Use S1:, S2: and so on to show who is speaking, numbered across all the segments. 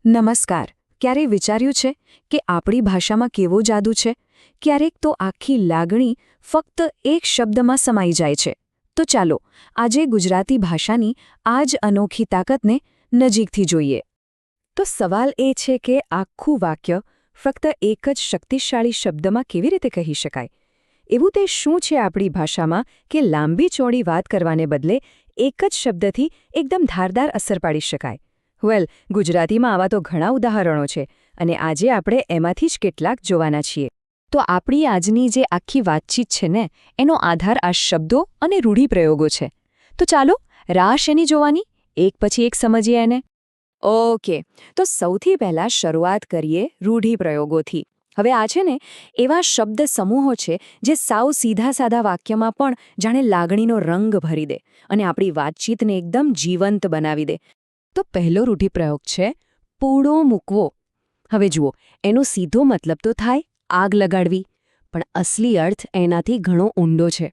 S1: નમસ્કાર. ક્યારેય વિચાર્યું છે કે આપણી ભાષામાં કેવો જાદુ છે? ક્યારેક તો આખી લાગણી ફક્ત એક શબ્દમાં સમાઈ જાય છે. તો ચાલો આજે ગુજરાતી ભાષાની આ જ અનોખી તાકાતને નજીકથી જોઈએ. તો સવાલ એ છે કે આખું વાક્ય ફક્ત એક જ શક્તિશાળી શબ્દમાં કેવી રીતે કહી શકાય? એવું તે શું છે આપણી ભાષામાં કે લાંબી ચોડી વાત કરવાને બદલે એક જ શબ્દથી એકદમ ધારદાર અસર પાડી શકાય? ગુજરાતીમાં આવા તો ઘણા ઉદાહરણો છે અને આજે આપણે એમાંથી જ કેટલાક જોવાના છીએ. તો આપણી આજની જે આખી વાતચીત છે ને એનો આધાર આ શબ્દો અને રૂઢિપ્રયોગો છે. તો ચાલો રાહ શેની જોવાની, એક પછી એક સમજીએ એને. ઓકે, તો સૌથી પહેલાં શરૂઆત કરીએ રૂઢિપ્રયોગોથી. હવે આ છે ને એવા શબ્દ સમૂહો છે જે સાવ સીધા સાદા વાક્યમાં પણ જાણે લાગણીનો રંગ ભરી દે અને આપણી વાતચીતને એકદમ જીવંત બનાવી દે. તો પહેલો રૂઢિપ્રયોગ છે પૂળો મૂકવો. હવે જુઓ, એનો સીધો મતલબ તો થાય આગ લગાડવી, પણ અસલી અર્થ એનાથી ઘણો ઊંડો છે.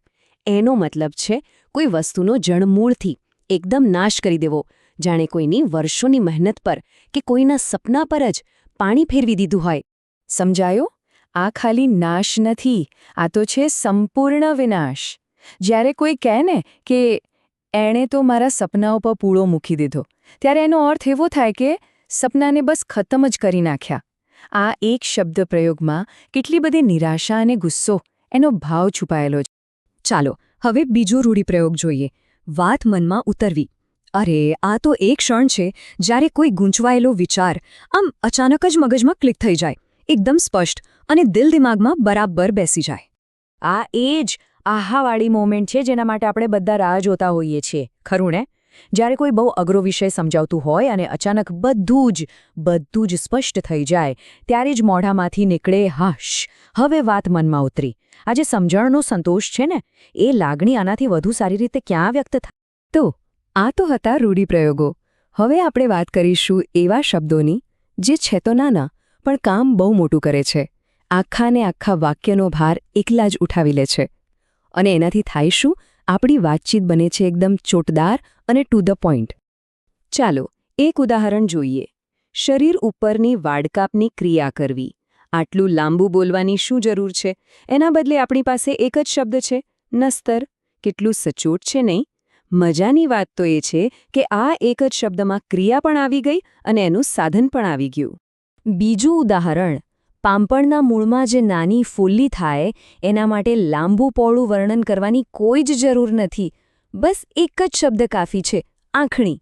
S1: એનો મતલબ છે કોઈ વસ્તુનો જડમૂળથી એકદમ નાશ કરી દેવો, જાણે કોઈની વર્ષોની મહેનત પર કે કોઈના સપના પર જ પાણી ફેરવી દીધું હોય. સમજાયો? આ ખાલી નાશ નથી, આ તો છે સંપૂર્ણ વિનાશ. જ્યારે કોઈ કહે ને કે એણે તો મારા સપનાઓ પર પૂળો મૂકી દીધો, ત્યારે એનો અર્થ એવો થાય કે સપનાને બસ ખતમ જ કરી નાખ્યા. આ એક શબ્દ પ્રયોગમાં કેટલી બધી નિરાશા અને ગુસ્સો, એનો ભાવ છુપાયેલો છે. ચાલો હવે બીજો રૂઢિપ્રયોગ જોઈએ, વાત મનમાં ઉતરવી. અરે આ તો એક ક્ષણ છે જ્યારે કોઈ ગૂંચવાયેલો વિચાર આમ અચાનક જ મગજમાં ક્લિક થઈ જાય, એકદમ સ્પષ્ટ અને દિલ દિમાગમાં બરાબર બેસી જાય. આ એ જ આહાવાળી મોમેન્ટ છે જેના માટે આપણે બધા રાહ જોતા હોઈએ છીએ, ખરું ને? જ્યારે કોઈ બહુ અઘરો વિષય સમજાવતું હોય અને અચાનક બધું જ સ્પષ્ટ થઈ જાય, ત્યારે જ મોઢામાંથી નીકળે હાશ, હવે વાત મનમાં ઉતરી. આ જે સમજણનો સંતોષ છે ને, એ લાગણી આનાથી વધુ સારી રીતે ક્યાં વ્યક્ત થાય? તો આ તો હતા રૂઢિપ્રયોગો. હવે આપણે વાત કરીશું એવા શબ્દોની જે છે તો નાના પણ કામ બહુ મોટું કરે છે, આખા ને આખા વાક્યનો ભાર એકલા જ ઉઠાવી લે છે. અને એનાથી થાય શું? આપણી વાતચીત બને છે એકદમ ચોટદાર અને ટુ ધ પોઈન્ટ. ચાલો એક ઉદાહરણ જોઈએ. શરીર ઉપરની વાડકાપની ક્રિયા કરવી. આટલું લાંબુ બોલવાની શું જરૂર છે? એના બદલે આપણી પાસે એક જ શબ્દ છે, નસ્તર. કેટલું સચોટ છે નહીં? મજાની વાત તો એ છે કે આ એક જ શબ્દમાં ક્રિયા પણ આવી ગઈ અને એનું સાધન પણ આવી ગયું. બીજું ઉદાહરણ, પામપણના મૂળમાં જે નાની ફૂલ્લી થાય એના માટે લાંબુ પહોળું વર્ણન કરવાની કોઈ જ જરૂર નથી. બસ એક જ શબ્દ કાફી છે, આંખણી.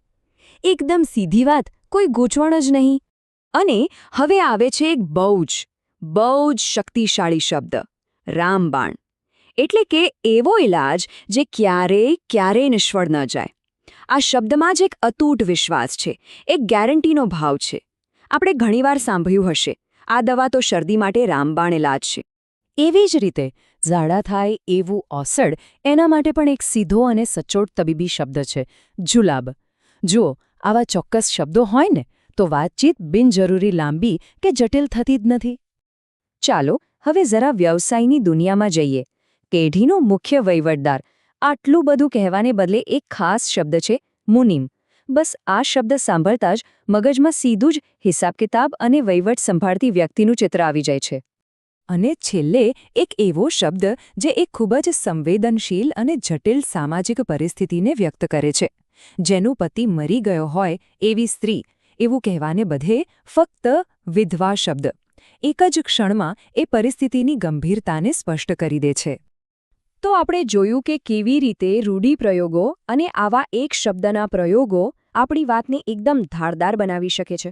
S1: એકદમ સીધી વાત, કોઈ ગૂંચવણ જ નહીં. અને હવે આવે છે એક બહુ જ શક્તિશાળી શબ્દ, રામબાણ. એટલે કે એવો ઇલાજ જે ક્યારેય નિષ્ફળ ન જાય. આ શબ્દમાં જ એક અતૂટ વિશ્વાસ છે, એક ગેરંટીનો ભાવ છે. આપણે ઘણીવાર સાંભળ્યું હશે, આ દવા તો શરદી માટે રામબાણ ઇલાજ છે. એવી જ રીતે ઝાડા થાય એવું ઓસડ એના માટે પણ એક સીધો અને સચોટ તબીબી શબ્દ છે, જુલાબ. જુઓ, આવા ચોક્કસ શબ્દો હોય ને તો વાતચીત બિનજરૂરી લાંબી કે જટિલ થતી જ નથી. ચાલો હવે જરા વ્યવસાયની દુનિયામાં જઈએ. પેઢીનો મુખ્ય વહીવટદાર. આટલું બધું કહેવાને બદલે એક ખાસ શબ્દ છે, મુનિમ. બસ આ શબ્દ સાંભળતા જ મગજમાં સીધું જ હિસાબ કિતાબ અને વહીવટ સંભાળતી વ્યક્તિનું ચિત્ર આવી જાય છે. અને છેલ્લે એક એવો શબ્દ જે એક ખૂબ જ સંવેદનશીલ અને જટિલ સામાજિક પરિસ્થિતિને વ્યક્ત કરે છે. જેનું પતિ મરી ગયો હોય એવી સ્ત્રી, એવું કહેવાને બદલે ફક્ત વિધવા શબ્દ એક જ ક્ષણમાં એ પરિસ્થિતિની ગંભીરતાને સ્પષ્ટ કરી દે છે. તો આપણે જોયું કે કેવી રીતે રૂઢિપ્રયોગો અને આવા એક શબ્દના પ્રયોગો આપણી વાતને એકદમ ધારદાર બનાવી શકે છે.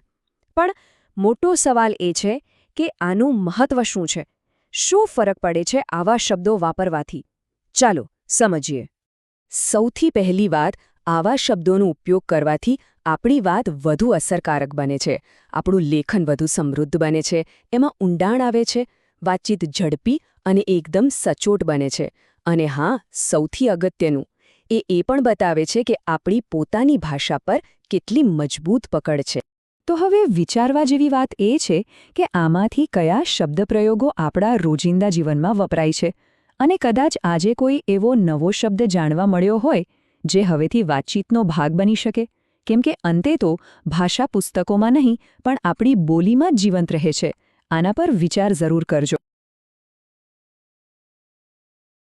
S1: પણ મોટો સવાલ એ છે કે આનું મહત્વ શું છે? શું ફરક પડે છે આવા શબ્દો વાપરવાથી? ચાલો સમજીએ. સૌથી પહેલી વાત, આવા શબ્દોનો ઉપયોગ કરવાથી આપણી વાત વધુ અસરકારક બને છે. આપણું લેખન વધુ સમૃદ્ધ બને છે, એમાં ઊંડાણ આવે છે, વાતચીત ઝડપી અને એકદમ સચોટ બને છે. અને હા, સૌથી અગત્યનું, એ પણ બતાવે છે કે આપણી પોતાની ભાષા પર કેટલી મજબૂત પકડ છે. તો હવે વિચારવા જેવી વાત એ છે કે આમાંથી કયા શબ્દપ્રયોગો આપણા રોજિંદા જીવનમાં વપરાય છે, અને કદાચ આજે કોઈ એવો નવો શબ્દ જાણવા મળ્યો હોય જે હવેથી વાતચીતનો ભાગ બની શકે, કેમ કે અંતે તો ભાષા પુસ્તકોમાં નહીં પણ આપણી બોલીમાં જ જીવંત રહે છે. આના પર વિચાર જરૂર કરજો.